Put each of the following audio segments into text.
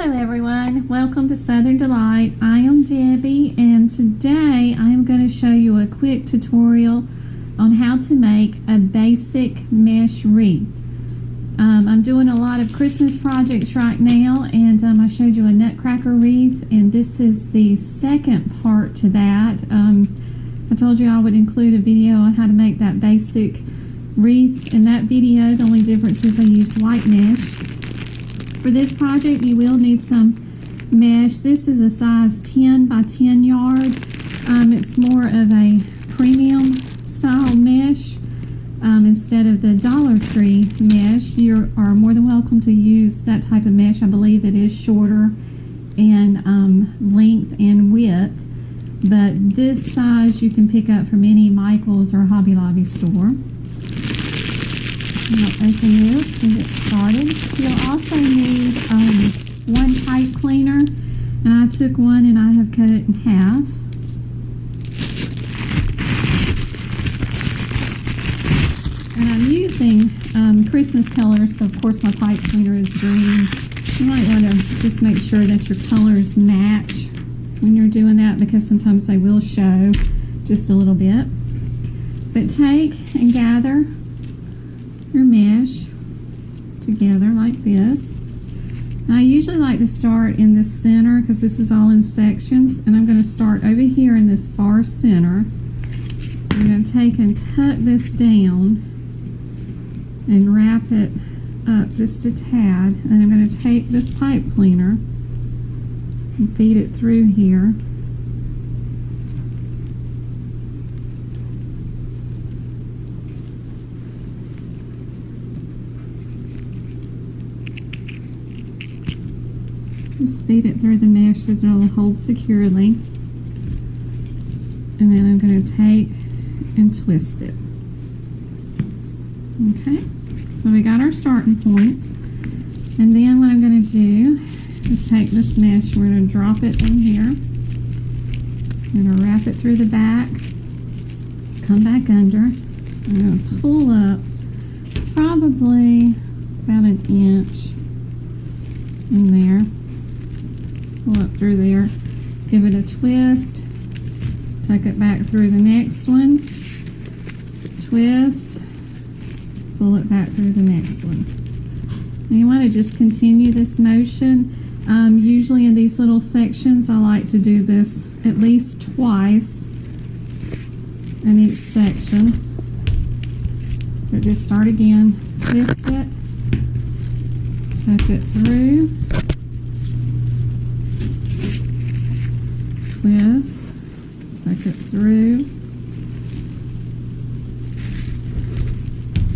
Hello everyone, welcome to Southern Delight. I am Debbie and today I am going to show you a quick tutorial on how to make a basic mesh wreath. I'm doing a lot of Christmas projects right now, and I showed you a nutcracker wreath, and this is the second part to that. I told you I would include a video on how to make that basic wreath in that video. The only difference is I used white mesh. For this project you will need some mesh. This is a size 10 by 10 yard. It's more of a premium style mesh instead of the Dollar Tree mesh. You are more than welcome to use that type of mesh. I believe it is shorter in length and width, but this size you can pick up from any Michael's or Hobby Lobby store. I'll open this and get started. You'll also need one pipe cleaner, and I took one and I have cut it in half. And I'm using Christmas colors, so of course my pipe cleaner is green. You might want to just make sure that your colors match when you're doing that, because sometimes they will show just a little bit. But take and gather your mesh together like this. Now I usually like to start in the center because this is all in sections, and I'm going to start over here in this far center. I'm going to take and tuck this down and wrap it up just a tad, and I'm going to take this pipe cleaner and feed it through here. Just feed it through the mesh so that it'll hold securely. And then I'm going to take and twist it. Okay, so we got our starting point. And then what I'm going to do is take this mesh, we're going to drop it in here. I'm going to wrap it through the back, come back under. I'm going to pull up probably about an inch in there. Pull up through there, give it a twist, tuck it back through the next one, twist, pull it back through the next one. And you want to just continue this motion. Usually in these little sections I like to do this at least twice in each section. But just start again, twist it, tuck it through, twist, tuck it through,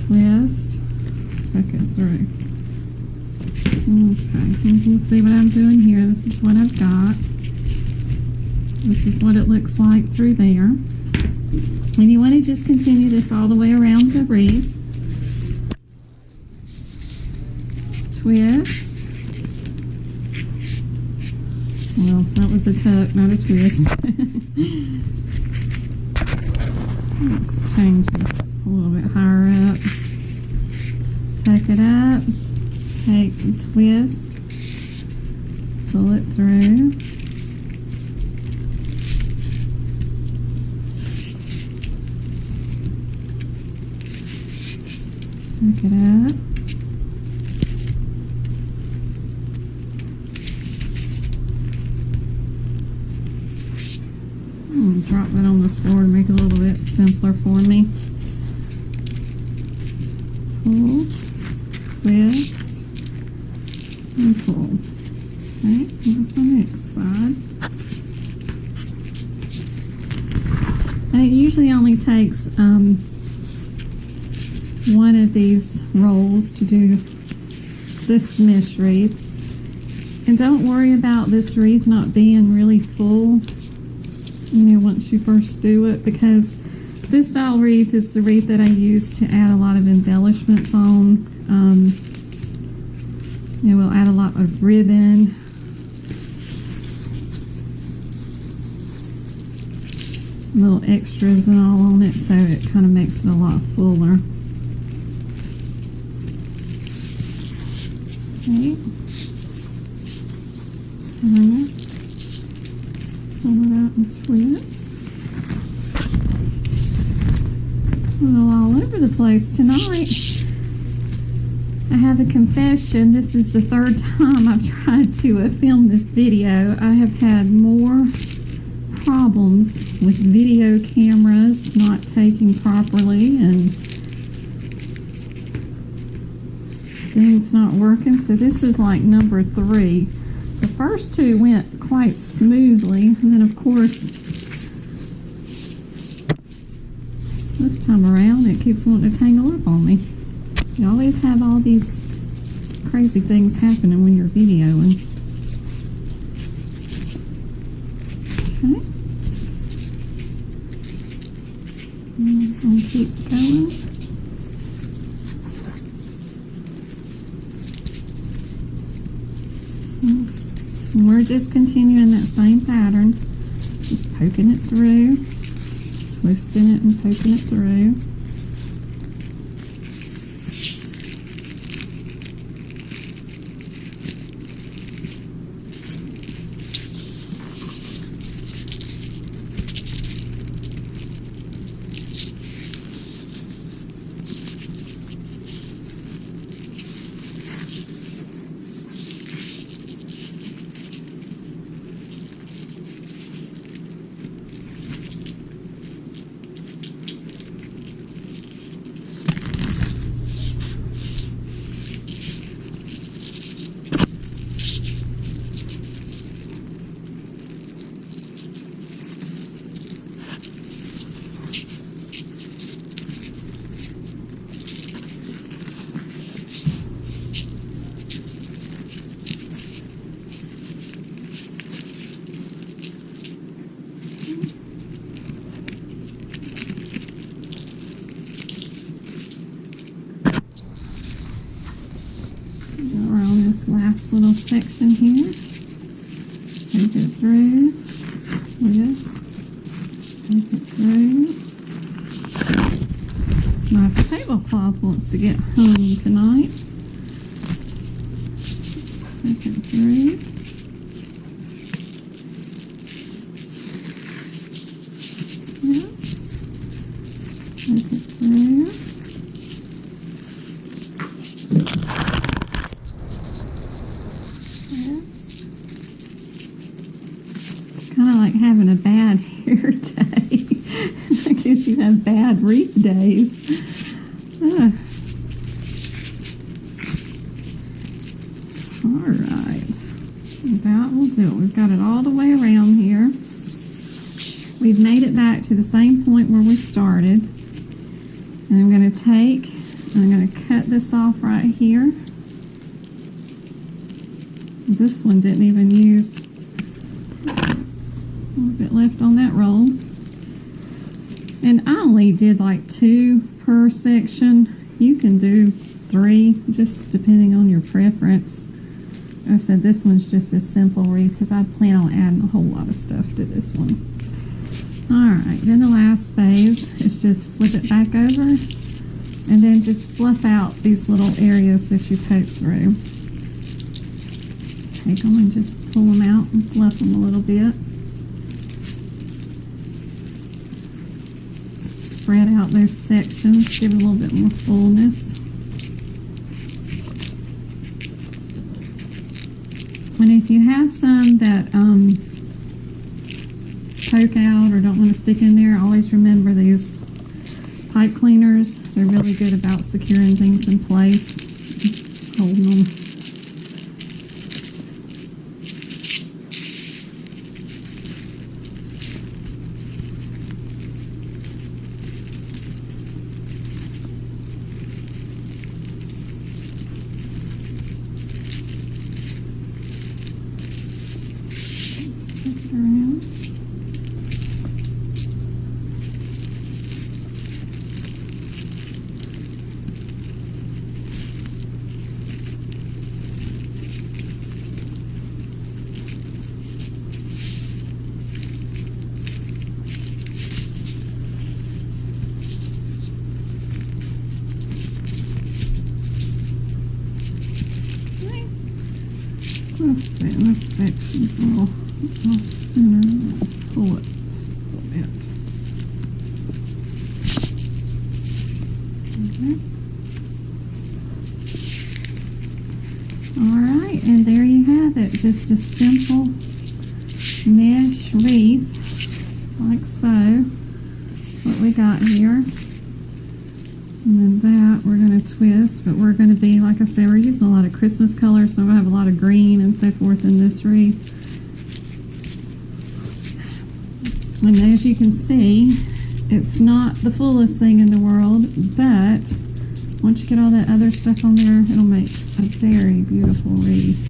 twist, tuck it through. Okay, you can see what I'm doing here. This is what I've got. This is what it looks like through there. And you want to just continue this all the way around the wreath. Twist. Well, that was a tuck, not a twist. Let's change this a little bit higher up. Tuck it up, take and twist, pull it through. Tuck it up. Drop that on the floor to make it a little bit simpler for me. Pull, twist, and pull. Okay, that's my next side. And it usually only takes one of these rolls to do this mesh wreath. And don't worry about this wreath not being really full, you know, once you first do it, because this style wreath is the wreath that I use to add a lot of embellishments on. You know, we'll add a lot of ribbon, little extras and all on it, so it kind of makes it a lot fuller. Okay. Pull it out and twist. A little all over the place tonight. I have a confession. This is the third time I've tried to film this video. I have had more problems with video cameras not taking properly and things not working. So this is like number 3. The first 2 went quite smoothly, and then of course this time around it keeps wanting to tangle up on me. You always have all these crazy things happening when you're videoing. Okay. I'm going to keep going. And we're just continuing that same pattern, just poking it through, twisting it and poking it through. Around this last little section here, take it through, twist, take it through. My tablecloth wants to get hung tonight. Take it through. Yes. Take it through. Kind of like having a bad hair day. I guess you have bad wreath days. Ugh. Alright. That will do it. We've got it all the way around here. We've made it back to the same point where we started. And I'm going to I'm going to cut this off right here. This one didn't even use a little bit left on that roll. And I only did like 2 per section. You can do 3, just depending on your preference. I said this one's just a simple wreath because I plan on adding a whole lot of stuff to this one. Alright, then the last phase is just flip it back over and then just fluff out these little areas that you poke through. Take them and just pull them out and fluff them a little bit. Spread out those sections, give it a little bit more fullness. And if you have some that poke out or don't want to stick in there, always remember these pipe cleaners. They're really good about securing things in place, holding them. Around. Let's see, this section's a little off center. Pull it just a little bit. Okay. Alright, and there you have it. Just a simple mesh wreath, like so. That's what we got here. And then that we're going to twist, but we're going to be, like I said, we're using a lot of Christmas colors, so I'm going to have a lot of green and so forth in this wreath. And as you can see, it's not the fullest thing in the world, but once you get all that other stuff on there, it'll make a very beautiful wreath.